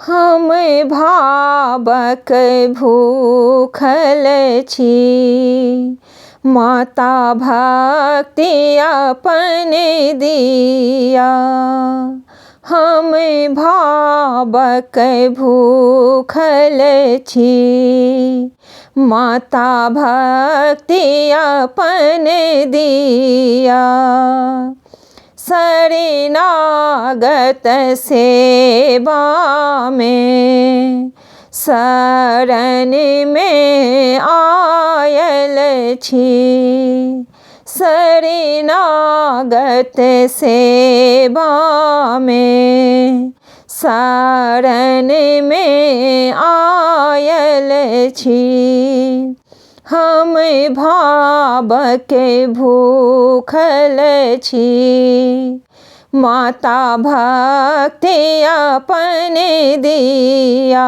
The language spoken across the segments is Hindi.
हम भावक भूखल छी, माता भक्ति अपन दिया। हम भावक भूखल छी, माता भक्ति अपन दिया। शरणागत सेवा में शरण में आयल छी, शरणागत सेवा में शरण में आयल छी। हम भावक भूखल छी, माता भक्ति अपन दिया।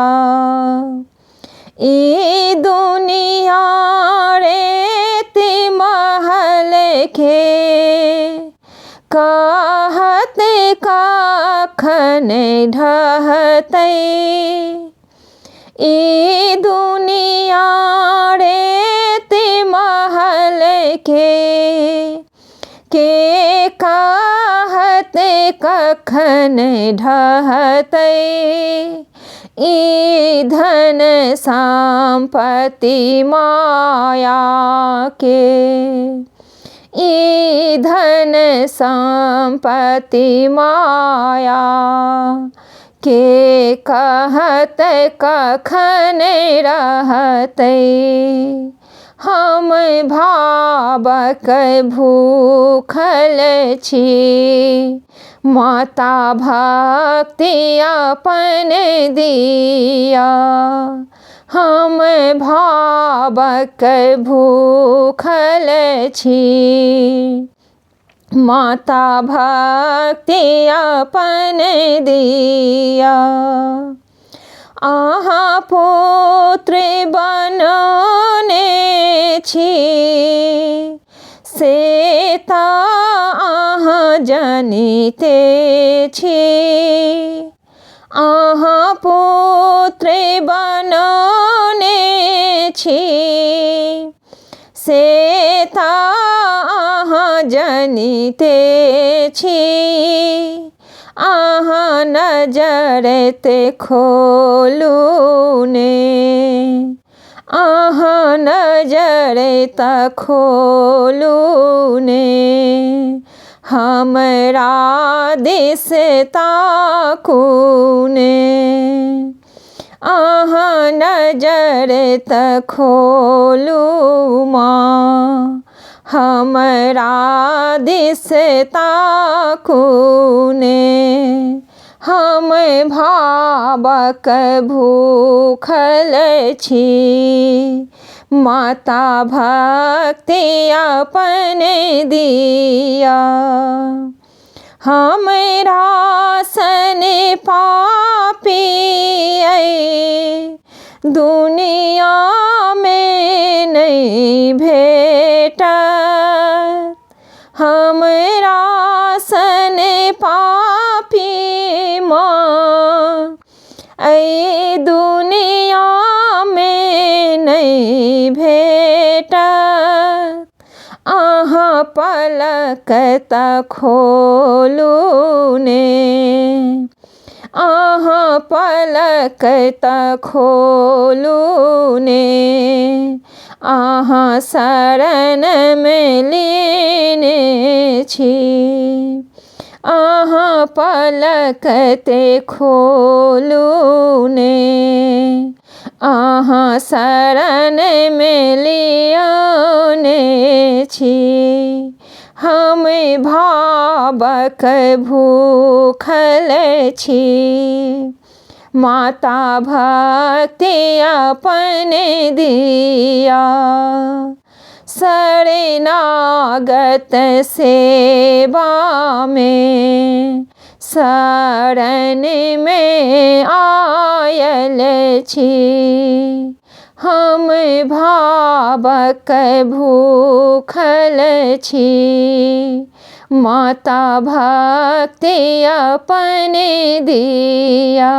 ई दुनिया रेत महल के, कहत कखन ढहतै। ई दुनिया रेत महल के कहत कखन ढहतै। ई धन संपत्ति माया के, ई धन संपत्ति माया के कहत कखन रहतै। हम भावक भूखल छी, माता भक्ति अपन दिया। हम भावक भूखल छी, माता भक्ति अपन दिया। अहाँ पुत्र बनने छी, से त अहाँ जनिते छी। अहाँ पुत्र बनने छी, से त अहाँ जनिते छी। अहाँ नजरत खोलू ने, अहाँ नजरत खोलू ने, हमरा दिस ताकू ने। अहाँ नजरत खोलू माँ, हमरा दिस ताकू ने। हम भावक भूखल छी, माता भक्ति अपन दिया। हमरा सन पापी दुनिया में नहीं भेटत। हमरा सन पापी माँ ऐ दुनिया में नहीं भेटत। अहाँ पलक त खोलू ने, अहाँ पलक त खोलू ने। अहाँ शरण में लीन छी, अहाँ पलक ते खोलू ने। अहाँ शरण में लियने छी। हम भावक भूखल छी, माता भक्ति अपन दिया। शरणागत सेवा में शरण में आयल छी। हम भावक भूखल छी, माता भक्ति अपन दिया।